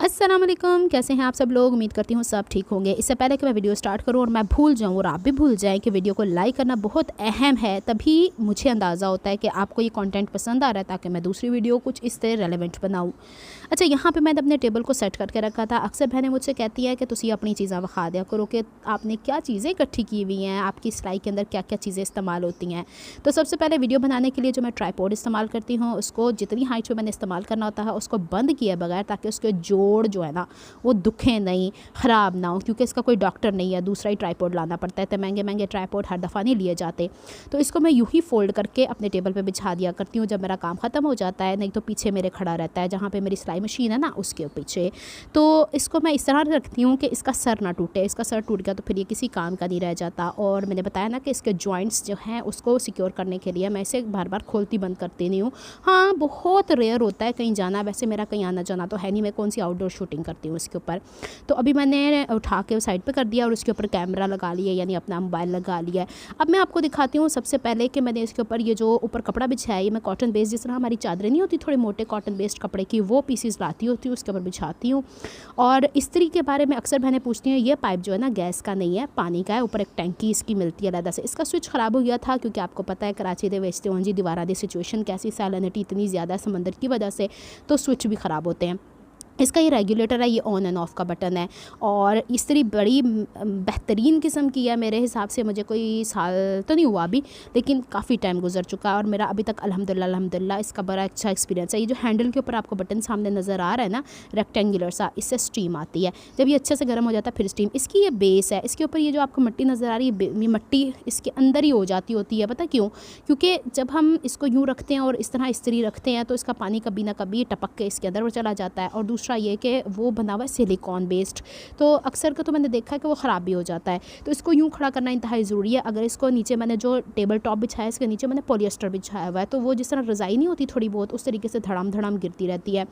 अस्सलाम वालेकुम, कैसे हैं आप सब लोग। उम्मीद करती हूँ सब ठीक होंगे। इससे पहले कि मैं वीडियो स्टार्ट करूँ और मैं भूल जाऊँ और आप भी भूल जाएं कि वीडियो को लाइक करना बहुत अहम है, तभी मुझे अंदाज़ा होता है कि आपको ये कंटेंट पसंद आ रहा है, ताकि मैं दूसरी वीडियो कुछ इस तरह रेलेवेंट बनाऊँ। अच्छा, यहाँ पे मैंने अपने टेबल को सेट करके रखा था। अक्सर बहनें मुझसे कहती है कि तुसी अपनी चीज़ें विखा दिया करो कि आपने क्या चीज़ें इकट्ठी की हुई हैं, आपकी सिलाई के अंदर क्या क्या चीज़ें इस्तेमाल होती हैं। तो सबसे पहले वीडियो बनाने के लिए जो मैं ट्राईपॉड इस्तेमाल करती हूँ, उसको जितनी हाइट पे मैंने इस्तेमाल करना होता है उसको बंद किए बगैर, ताकि उसके जोड़ जो है ना वो दुखें नहीं, ख़राब ना हो, क्योंकि इसका कोई डॉक्टर नहीं है, दूसरा ही ट्राईपॉड लाना पड़ता है। तो महंगे महंगे ट्राईपॉड हर दफ़ा नहीं लिए जाते। तो इसको मैं यूँ ही फ़ोल्ड करके अपने टेबल पे बिछा दिया करती हूँ जब मेरा काम ख़त्म हो जाता है, नहीं तो पीछे मेरे खड़ा रहता है जहाँ पे मेरी सिलाई मशीन है ना, उसके पीछे। तो इसको मैं इस तरह रखती हूँ कि इसका सर ना टूटे। इसका सर टूट गया तो फिर ये किसी काम का नहीं रह जाता। और मैंने बताया ना कि इसके जॉइंट्स जो हैं उसको सिक्योर करने के लिए मैं इसे बार बार खोलती बंद करती नहीं हूँ। हाँ, बहुत रेयर होता है कहीं जाना, वैसे मेरा कहीं आना जाना तो है नहीं, मैं कौन सी आउटडोर शूटिंग करती हूँ इसके ऊपर। तो अभी मैंने उठा के साइड पे कर दिया और उसके ऊपर कैमरा लगा लिया, यानी अपना मोबाइल लगा लिया है। अब मैं आपको दिखाती हूँ सबसे पहले कि मैंने इसके ऊपर ये जो ऊपर कपड़ा बिछाया है, ये मैं कॉटन बेस्ड, जिस तरह हमारी चादरें नहीं होती थोड़े मोटे कॉटन बेस्ड कपड़े की, वो पीसीज लाती होती हूँ, उसके ऊपर बिछाती हूँ। और इस्त्री के बारे में अक्सर बहनें पूछती हैं, ये पाइप जो है ना गैस का नहीं है, पानी का है, ऊपर एक टैंकी इसकी मिलती है अलग से। इसका स्विच ख़राब हो गया था, क्योंकि आपको पता है कराची दे वेस्ट जी दीवारा दी सिचुएशन कैसी, सैलिनिटी इतनी ज़्यादा समंदर की वजह से, तो स्विच भी ख़राब होते हैं। इसका ये रेगुलेटर है, ये ऑन एंड ऑफ़ का बटन है। और इस्त्री बड़ी बेहतरीन किस्म की है मेरे हिसाब से। मुझे कोई साल तो नहीं हुआ अभी, लेकिन काफ़ी टाइम गुजर चुका है और मेरा अभी तक अल्हम्दुलिल्लाह इसका बड़ा अच्छा एक्सपीरियंस है। ये जो हैंडल के ऊपर आपको बटन सामने नज़र आ रहा है ना, रेक्टेंगुलर सा, इससे स्टीम आती है। जब ये अच्छे से गर्म हो जाता है फिर स्टीम। इसकी ये बेस है, इसके ऊपर ये जो आपको मिट्टी नज़र आ रही है, ये मिट्टी इसके अंदर ही हो जाती होती है। पता क्यों? क्योंकि जब हम इसको यूँ रखते हैं और इस तरह इस्त्री रखते हैं तो इसका पानी कभी ना कभी टपक के इसके अंदर वो चला जाता है। और दूसरा ये कि वो बना हुआ है सिलिकॉन बेस्ड, तो अक्सर का तो मैंने देखा है कि वो ख़राब भी हो जाता है। तो इसको यूँ खड़ा करना इंतहाई ज़रूरी है। अगर इसको नीचे मैंने जो टेबल टॉप बिछाया है, इसके नीचे मैंने पॉलिएस्टर बिछाया हुआ है, तो वो जिस तरह रज़ाई नहीं होती थोड़ी बहुत, उस तरीके से धड़ाम धड़ाम गिरती रहती है।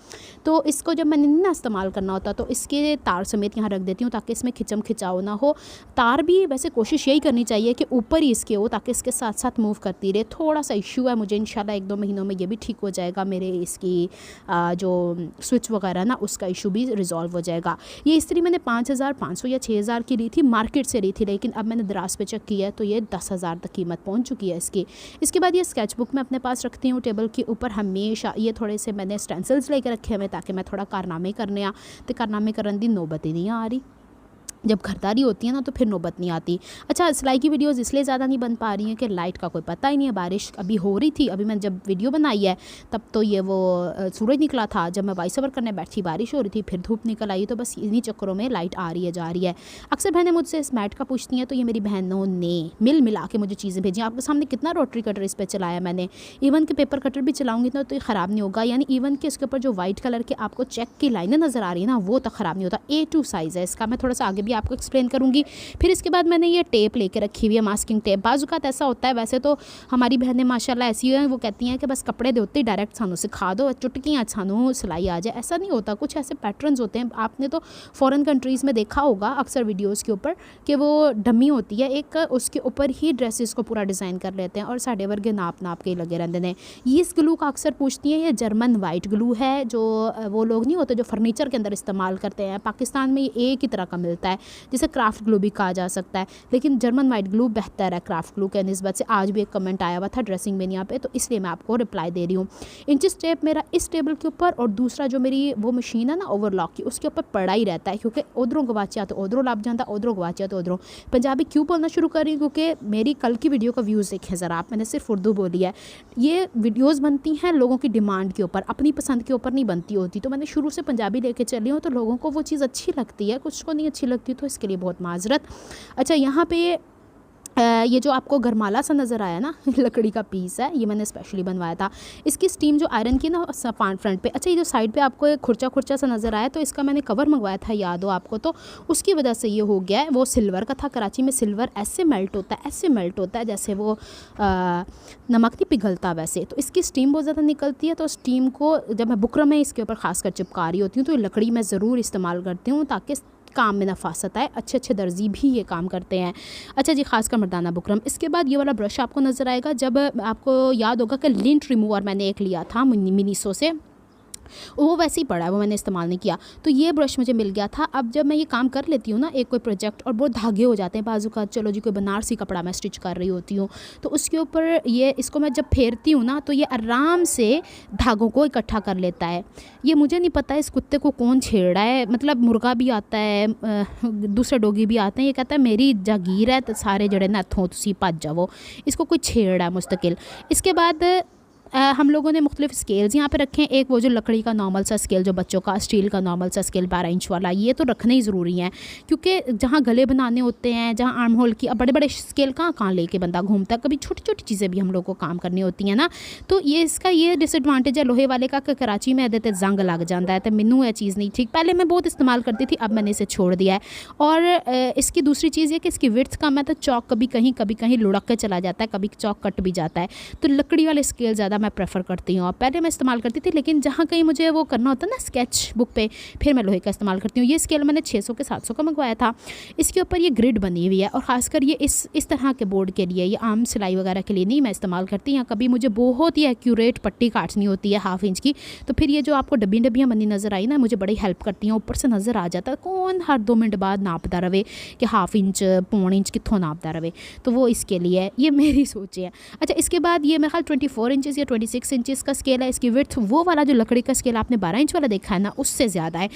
तो इसको जब मैंने ना इस्तेमाल करना होता तो इसके तार समेत यहाँ रख देती हूँ, ताकि इसमें खिंचम खिंचाव ना हो। तार भी वैसे कोशिश यही करनी चाहिए कि ऊपर ही इसके हो, ताकि इसके साथ साथ मूव करती रहे। थोड़ा सा इशू है मुझे, इंशाल्लाह 1-2 महीनों में ये भी ठीक हो जाएगा। मेरे इसकी जो स्विच वगैरह ना, उसका इशू भी रिजॉल्व हो जाएगा। ये इस्त्री मैंने 5500 या 6000 की ली थी, मार्केट से ली थी, लेकिन अब मैंने दराज पे चेक किया है तो ये 10,000 तक कीमत पहुंच चुकी है इसकी। इसके बाद ये स्केच बुक मैं अपने पास रखती हूँ टेबल के ऊपर हमेशा। ये थोड़े से मैंने स्टेंसिल्स लेकर रखे हुए, ताकि मैं थोड़ा कारनामे करने तो कारनामे करने दी नौबत ही नहीं आ रही। जब खरीदारी होती है ना तो फिर नौबत नहीं आती। अच्छा, सिलाई की वीडियोस इसलिए ज़्यादा नहीं बन पा रही हैं कि लाइट का कोई पता ही नहीं है। बारिश अभी हो रही थी, अभी मैंने जब वीडियो बनाई है तब तो ये वो सूरज निकला था, जब मैं वॉइस ओवर करने बैठी बारिश हो रही थी, फिर धूप निकल आई। तो बस इन्हीं चक्करों में लाइट आ रही है जा रही है। अक्सर बहनें मुझसे इस मैट का पूछती हैं, तो ये मेरी बहनों ने मिल मिला के मुझे चीज़ें भेजी। आपके सामने कितना रोटरी कटर इस पर चलाया मैंने, इवन के पेपर कटर भी चलाऊँगी तो ये ख़राब नहीं होगा। यानी इवन के इसके ऊपर जो वाइट कलर के आपको चेक की लाइनें नज़र आ रही है ना, वो तक ख़राब नहीं होता। A2 साइज़ है इसका। मैं थोड़ा सा आगे भी आपको एक्सप्लेन करूँगी। फिर इसके बाद मैंने ये टेप लेके रखी हुई है, मास्किंग टेप। बाज़-औक़ात ऐसा होता है, वैसे तो हमारी बहनें माशाल्लाह ऐसी हैं, वो कहती हैं कि बस कपड़े दे होते डायरेक्ट सानू सिखा दो, चुटकियाँ सानू सिलाई आ जाए। ऐसा नहीं होता, कुछ ऐसे पैटर्न्स होते हैं। आपने तो फॉरेन कंट्रीज़ में देखा होगा अक्सर वीडियोज़ के ऊपर कि वो डमी होती है एक, उसके ऊपर ही ड्रेसेस को पूरा डिज़ाइन कर लेते हैं और साढ़े वर्गे नाप नाप के लगे रहते हैं। ये इस ग्लू का अक्सर पूछती हैं, ये जर्मन वाइट ग्लू है, जो वो लोग नहीं होते जो फर्नीचर के अंदर इस्तेमाल करते हैं। पाकिस्तान में ये एक ही तरह का मिलता है, जिसे क्राफ्ट ग्लू भी कहा जा सकता है, लेकिन जर्मन वाइट ग्लू बेहतर है क्राफ्ट ग्लू के निस्बत से। आज भी एक कमेंट आया हुआ था ड्रेसिंग में यहाँ पे, तो इसलिए मैं आपको रिप्लाई दे रही हूँ। इंचिस टेप मेरा इस टेबल के ऊपर, और दूसरा जो मेरी वो मशीन है ना ओवरलॉक की, उसके ऊपर पड़ा ही रहता है, क्योंकि उधरों गवाचिया तो उधरों लग जाता, उधरों गवाचिया तो उधरों। पंजाबी क्यों बोलना शुरू कर रही हूँ? क्योंकि मेरी कल की वीडियो का व्यूज़ देखें ज़रा आप, मैंने सिर्फ उर्दू बोली है। ये वीडियोज़ बनती हैं लोगों की डिमांड के ऊपर, अपनी पसंद के ऊपर नहीं बनती होती। तो मैंने शुरू से पंजाबी लेके चली हूँ, तो लोगों को वो चीज़ अच्छी लगती है, कुछ को नहीं अच्छी लगती, तो इसके लिए बहुत माजरत। अच्छा, यहाँ पे ये जो आपको गरमाला सा नज़र आया ना, लकड़ी का पीस है, ये मैंने स्पेशली बनवाया था। इसकी स्टीम जो आयरन की ना फ्रंट पे। अच्छा, ये जो साइड पे आपको एक खुरचा खुरचा सा नज़र आया, तो इसका मैंने कवर मंगवाया था, याद हो आपको, तो उसकी वजह से ये हो गया है। वो सिल्वर का था, कराची में सिल्वर ऐसे मेल्ट होता है, ऐसे मेल्ट होता है जैसे वो नमक नहीं पिघलता वैसे। तो इसकी स्टीम बहुत ज़्यादा निकलती है, तो स्टीम को जब मैं बुकरम में इसके ऊपर खासकर चिपका रही होती हूँ, तो ये लकड़ी मैं ज़रूर इस्तेमाल करती हूँ, ताकि काम में नफासत आए। अच्छे अच्छे दर्जी भी ये काम करते हैं। अच्छा जी, खासकर मर्दाना बुकरम। इसके बाद ये वाला ब्रश आपको नज़र आएगा, जब आपको याद होगा कि लिंट रिमूवर मैंने एक लिया था मिनीसो से, वो वैसे ही पड़ा है, वो मैंने इस्तेमाल नहीं किया। तो ये ब्रश मुझे मिल गया था। अब जब मैं ये काम कर लेती हूँ ना, एक कोई प्रोजेक्ट और बहुत धागे हो जाते हैं बाजू का, चलो जी कोई बनारसी कपड़ा मैं स्टिच कर रही होती हूँ, तो उसके ऊपर ये इसको मैं जब फेरती हूँ ना, तो ये आराम से धागों को इकट्ठा कर लेता है। ये मुझे नहीं पता इस कुत्ते को कौन छेड़ रहा है, मतलब मुर्गा भी आता है, दूसरे डॉगी भी आते हैं, ये कहता है मेरी जागीर है तो सारे जड़े ना इत्थों तुसी भज जाओ, इसको कोई छेड़ रहा है मुस्तकिल। इसके बाद हम लोगों ने मुख्तलिफ स्केल्स यहाँ पे रखे हैं। एक वो जो लकड़ी का नॉर्मल सा स्केल जो बच्चों का, स्टील का नॉर्मल सा स्केल 12 इंच वाला, ये तो रखने ही ज़रूरी है, क्योंकि जहाँ गले बनाने होते हैं, जहाँ आर्म होल की, अब बड़े बड़े स्केल कहाँ लेके बंदा घूमता है, कभी छोटी छोटी चीज़ें भी हम लोग को काम करनी होती हैं ना। तो ये इसका ये डिसएडवांटेज है लोहे वाले का कि कराची में देते जंग लग जाता है, तो मैनू ये चीज़ नहीं ठीक। पहले मैं बहुत इस्तेमाल करती थी, अब मैंने इसे छोड़ दिया है। और इसकी दूसरी चीज़ ये कि इसकी विड्थ कम है, तो चौक कभी कहीं लुढ़क के चला जाता है, कभी चौक कट भी जाता है। तो लकड़ी वाले स्केल ज़्यादा मैं प्रेफर करती हूँ। और पहले मैं इस्तेमाल करती थी, लेकिन जहाँ कहीं मुझे वो करना होता है ना स्केच बुक पे, फिर मैं लोहे का इस्तेमाल करती हूँ। ये स्केल मैंने 600 के 700 का मंगवाया था। इसके ऊपर ये ग्रिड बनी हुई है, और ख़ासकर ये इस तरह के बोर्ड के लिए, ये आम सिलाई वगैरह के लिए नहीं मैं इस्तेमाल करती। या कभी मुझे बहुत ही एक्यूरेट पट्टी काटनी होती है 1/2 इंच की, तो फिर ये जो आपको डब्बियाँ बनी नज़र आई ना, मुझे बड़ी हेल्प करती हैं। ऊपर से नज़र आ जाता है, कौन हर 2 मिनट बाद नापता रहे कि 1/2 इंच पौन इंच कितों नापता रहे, तो वो इसके लिए ये मेरी सोच है। अच्छा, इसके बाद ये मेरे ख्याल 24 इंचज़ या 26 इंचज़ का स्केल है। इसकी विड्थ वो वाला जो लकड़ी का स्केल आपने 12 इंच वाला देखा है ना, उससे ज़्यादा है।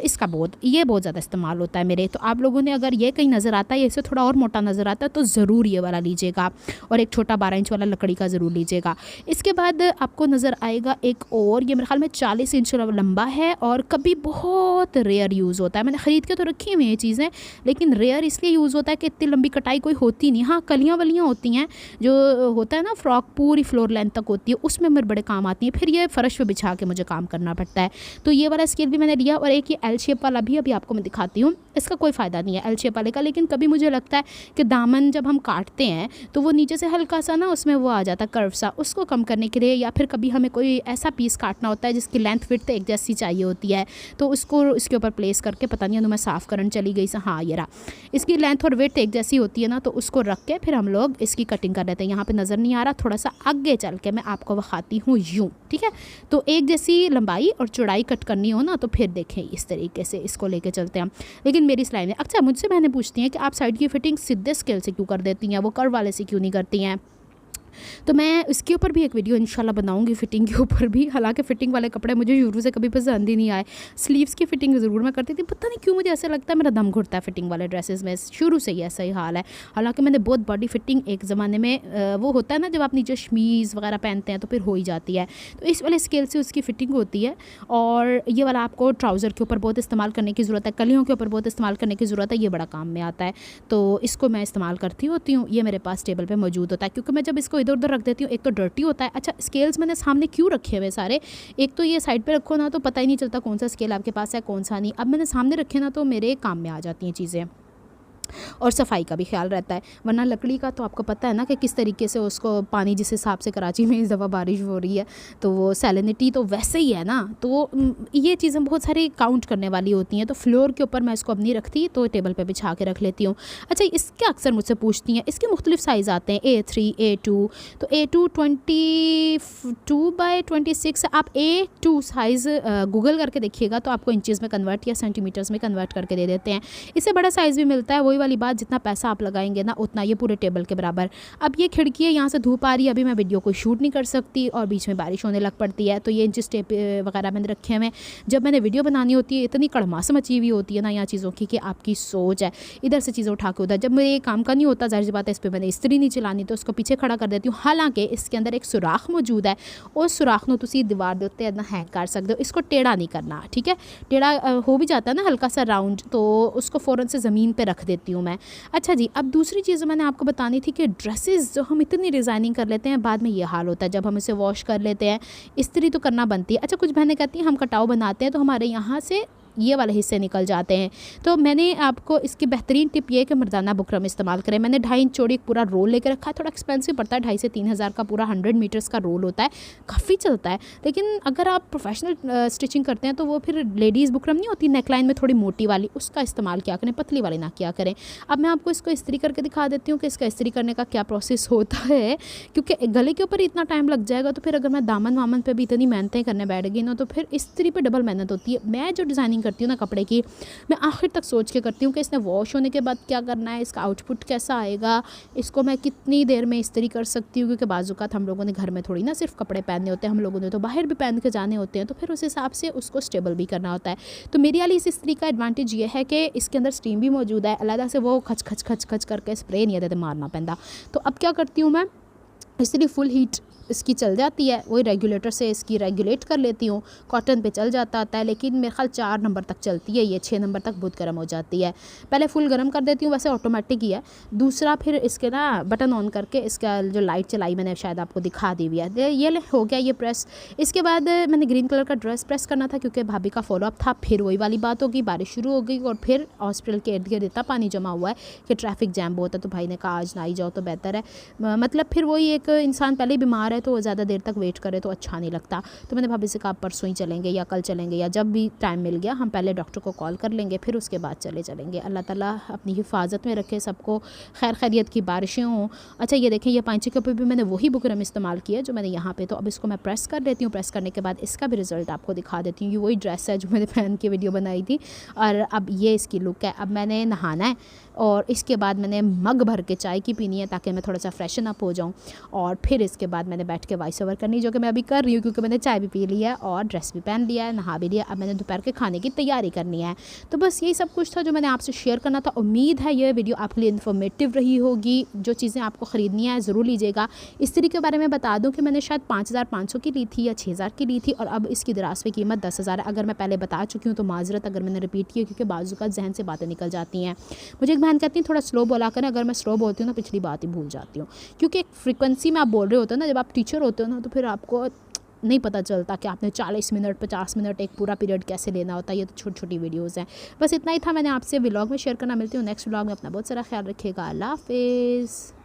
इसका बहुत ज़्यादा इस्तेमाल होता है मेरे। तो आप लोगों ने अगर ये कहीं नज़र आता है, इससे थोड़ा और मोटा नज़र आता है, तो ज़रूर ये वाला लीजिएगा, और एक छोटा 12 इंच वाला लकड़ी का ज़रूर लीजिएगा। इसके बाद आपको नज़र आएगा एक और, ये मेरे ख्याल में 40 इंच लंबा है, और कभी बहुत रेयर यूज़ होता है। मैंने ख़रीद के तो रखी हुई ये चीज़ें, लेकिन रेयर इसलिए यूज़ होता है कि इतनी लंबी कटाई कोई होती नहीं। हाँ, कलियाँ वलियाँ होती हैं, जो होता है ना फ्रॉक पूरी फ्लोर लेंथ तक होती है, उसमें मेरे बड़े काम आती है। फिर ये फ़र्श पे बिछा के मुझे काम करना पड़ता है। तो ये वाला स्केल भी मैंने लिया, और एक ये एल शेप वाला भी अभी आपको मैं दिखाती हूँ। इसका कोई फ़ायदा नहीं है एल शेप वाले का, लेकिन कभी मुझे लगता है कि दामन जब हम काटते हैं तो वो नीचे से हल्का सा ना उसमें वो आ जाता है कर्व सा, उसको कम करने के लिए, या फिर कभी हमें कोई ऐसा पीस काटना होता है जिसकी लेंथ विड्थ एक जैसी चाहिए होती है, तो उसको इसके ऊपर प्लेस करके, पता नहीं मैं साफ़ करने चली गई सा, हाँ ये रहा, इसकी लेंथ और विड्थ एक जैसी होती है ना, तो उसको रख के फिर हम लोग इसकी कटिंग कर लेते हैं। यहाँ पर नज़र नहीं आ रहा, थोड़ा सा आगे चल के मैं आपको दिखाती हूँ यूँ, ठीक है। तो एक जैसी लंबाई और चौड़ाई कट करनी हो ना, तो फिर देखें इस तरीके से इसको लेके चलते हैं। लेकिन मेरी सिलाई में अच्छा, मुझसे बहनें पूछती हैं कि आप साइड की फिटिंग सीधे स्केल से क्यों कर देती हैं, वो कर्व वाले से क्यों नहीं करती हैं। तो मैं इसके ऊपर भी एक वीडियो इंशाल्लाह बनाऊंगी, फ़िटिंग के ऊपर भी। हालांकि फ़िटिंग वाले कपड़े मुझे शुरू से कभी पसंद ही नहीं आए। स्लीव्स की फ़िटिंग ज़रूर मैं करती थी, पता नहीं क्यों मुझे ऐसा लगता है मेरा दम घुटता है फ़िटिंग वाले ड्रेसेस में, शुरू से ही ऐसा ही हाल है। हालांकि मैंने बहुत बॉडी फ़िटिंग एक ज़माने में वो होता है ना जब आप नीचे शमीज़ वगैरह पहनते हैं तो फिर हो ही जाती है, तो इस वाले स्केल से उसकी फ़िटिंग होती है। और ये वाला आपको ट्राउज़र के ऊपर बहुत इस्तेमाल करने की ज़रूरत है, कलियों के ऊपर बहुत इस्तेमाल करने की ज़रूरत है, ये बड़ा काम में आता है, तो इसको मैं इस्तेमाल करती होती हूँ। ये मेरे पास टेबल पर मौजूद होता है, क्योंकि मैं जब इसको इधर उधर रख देती हूँ, एक तो डर्टी होता है। अच्छा, स्केल्स मैंने सामने क्यों रखे हुए सारे, एक तो ये साइड पे रखो ना तो पता ही नहीं चलता कौन सा स्केल आपके पास है कौन सा नहीं। अब मैंने सामने रखे ना तो मेरे काम में आ जाती हैं चीज़ें, और सफाई का भी ख्याल रहता है। वरना लकड़ी का तो आपको पता है ना कि किस तरीके से उसको पानी, जिस हिसाब से कराची में इस दफ़ा बारिश हो रही है तो वो सैलिनिटी तो वैसे ही है ना, तो ये चीज़ें बहुत सारी काउंट करने वाली होती हैं। तो फ्लोर के ऊपर मैं इसको अब नहीं रखती, तो टेबल पे बिछा के रख लेती हूँ। अच्छा, इसके अक्सर मुझसे पूछती हैं, इसके मुख्तलिफ साइज़ आते हैं, A3 A2, तो A2 22/26, आप A2 साइज़ गूगल करके देखिएगा तो आपको इंचज़ में कन्वर्ट या सेंटीमीटर्स में कन्वर्ट करके दे देते हैं। इससे बड़ा साइज़ भी मिलता है, वही वाली बात, जितना पैसा आप लगाएंगे ना उतना ये पूरे टेबल के बराबर। अब ये खिड़की है, यहाँ से धूप आ रही है, अभी मैं वीडियो को शूट नहीं कर सकती और बीच में बारिश होने लग पड़ती है, तो ये इंच टेप वगैरह मैंने रखे हुए। जब मैंने वीडियो बनानी होती है इतनी कड़मास मची हुई होती है ना यहाँ चीज़ों की कि आपकी सोच है, इधर से चीज़ें उठा के उधर। जब मेरे काम का नहीं होता, ज़ाहिर सी बात है इस पर मैंने इस्त्री नहीं चलानी, तो उसको पीछे खड़ा कर देती हूँ। हालाँकि इसके अंदर एक सुराख मौजूद है, उस सुराख को तुसी दीवार के उत्ते इतना हैंग कर सकते हो, इसको टेढ़ा नहीं करना, ठीक है। टेढ़ा हो भी जाता है ना हल्का सा राउंड, तो उसको फ़ौरन से ज़मीन पर रख देती हूँ मैं। अच्छा जी, अब दूसरी चीज़ मैंने आपको बतानी थी कि ड्रेसेस जो हम इतनी डिज़ाइनिंग कर लेते हैं, बाद में ये हाल होता है जब हम इसे वॉश कर लेते हैं, इस्त्री तो करना बनती है। अच्छा, कुछ बहनें कहती हैं हम कटाव बनाते हैं तो हमारे यहाँ से ये वाले हिस्से निकल जाते हैं। तो मैंने आपको इसकी बेहतरीन टिप ये है कि मर्दाना बुकरम इस्तेमाल करें। मैंने 2.5 इंच चौड़ी एक पूरा रोल लेकर रखा है, थोड़ा एक्सपेंसिव पड़ता है, 2,500 से 3,000 का पूरा 100 मीटर्स का रोल होता है, काफ़ी चलता है। लेकिन अगर आप प्रोफेशनल स्टिचिंग करते हैं तो वो फिर लेडीज़ बुकरम नहीं होती नेकलाइन में थोड़ी मोटी वाली, उसका इस्तेमाल किया करें, पतली वाली ना किया करें। अब मैं आपको इसको इस्त्री करके दिखा देती हूँ कि इसका इस्त्री करने का क्या प्रोसेस होता है, क्योंकि गले के ऊपर इतना टाइम लग जाएगा तो फिर अगर मैं दामन वामन पे भी इतनी मेहनतें करने बैठ गई ना तो फिर इस्त्री पे डबल मेहनत होती है। मैं जो डिज़ाइनिंग करती हूँ ना कपड़े की, मैं आखिर तक सोच के करती हूँ कि इसने वॉश होने के बाद क्या करना है, इसका आउटपुट कैसा आएगा, इसको मैं कितनी देर में इस्त्री कर सकती हूँ, क्योंकि बाज़ुकात हम लोगों ने घर में थोड़ी ना सिर्फ कपड़े पहनने होते हैं, हम लोगों ने तो बाहर भी पहन के जाने होते हैं, तो फिर उस हिसाब से उसको स्टेबल भी करना होता है। तो मेरी वाली इस इस्त्री का एडवांटेज ये है कि इसके अंदर स्टीम भी मौजूद है, अलग से वो खच खच खच खच करके स्प्रे नहीं देते, मारना पैंदा। तो अब क्या करती हूँ मैं, इस्त्री फुल हीट इसकी चल जाती है, वही रेगुलेटर से इसकी रेगुलेट कर लेती हूँ। कॉटन पे चल जाता है, लेकिन मेरे ख्याल 4 नंबर तक चलती है, ये 6 नंबर तक बहुत गर्म हो जाती है। पहले फुल गर्म कर देती हूँ, वैसे ऑटोमेटिक ही है। दूसरा फिर इसके ना बटन ऑन करके इसका जो लाइट चलाई मैंने शायद आपको दिखा दी हुई है, ये हो गया ये प्रेस। इसके बाद मैंने ग्रीन कलर का ड्रेस प्रेस करना था क्योंकि भाभी का फॉलोअप था। फिर वही वाली बात होगी, बारिश शुरू हो गई और फिर हॉस्पिटल के इर्द गिर्द इतना पानी जमा हुआ है कि ट्रैफिक जैम बहुत है, तो भाई ने कहा आज ना ही जाओ तो बेहतर है। मतलब फिर वही एक इंसान पहले बीमार है तो ज़्यादा देर तक वेट करे तो अच्छा नहीं लगता। तो मैंने भाभी से कहा परसों ही चलेंगे या कल चलेंगे या जब भी टाइम मिल गया, हम पहले डॉक्टर को कॉल कर लेंगे फिर उसके बाद चलेंगे। अल्लाह ताला अपनी हिफाजत में रखे सबको, खैर खैरियत की बारिशें हों। अच्छा ये देखें, ये पांचे के ऊपर भी मैंने वही बुकरम इस्तेमाल किया जो मैंने यहाँ पे। तो अब इसको मैं प्रेस कर देती हूँ, प्रेस करने के बाद इसका भी रिज़ल्ट आपको दिखा देती हूँ। ये वही ड्रेस है जो मैंने पहन के वीडियो बनाई थी और अब ये इसकी लुक है। अब मैंने नहाना है और इसके बाद मैंने मग भर के चाय की पीनी है ताकि मैं थोड़ा सा फ्रेशन अप हो जाऊँ, और फिर इसके बाद मैंने बैठ के वॉइस ओवर करनी, जो कि मैं अभी कर रही हूँ क्योंकि मैंने चाय भी पी ली है और ड्रेस भी पहन लिया है, नहा भी लिया। अब मैंने दोपहर के खाने की तैयारी करनी है। तो बस यही सब कुछ था जो मैंने आपसे शेयर करना था। उम्मीद है ये वीडियो आपके लिए इन्फॉर्मेटिव रही होगी। जो चीज़ें आपको ख़रीदनी है ज़रूर लीजिएगा। इस्त्री के बारे में बता दूँ कि मैंने शायद 5,500 की ली थी या 6,000 की ली थी और अब इसकी दराज़ कीमत 10,000 है। अगर मैं पहले बता चुकी हूँ तो माजरत अगर मैंने रिपीट किया, क्योंकि बाजू का जहन से बातें निकल जाती हैं। मुझे एक बहन कहती है थोड़ा स्लो बोला करें, अगर मैं स्लो बोलती हूँ ना पिछली बात ही भूल जाती हूँ, क्योंकि एक फ्रीक्वेंसी में आप बोल रहे होते हो ना, जब आप टीचर होते हो ना तो फिर आपको नहीं पता चलता कि आपने 40 मिनट 50 मिनट एक पूरा पीरियड कैसे लेना होता है। ये तो छोटी छोटी वीडियोज़ हैं। बस इतना ही था मैंने आपसे व्लॉग में शेयर करना। मिलती हूँ नेक्स्ट व्लॉग में। अपना बहुत सारा ख्याल रखिएगा। अल्लाह हाफिज़।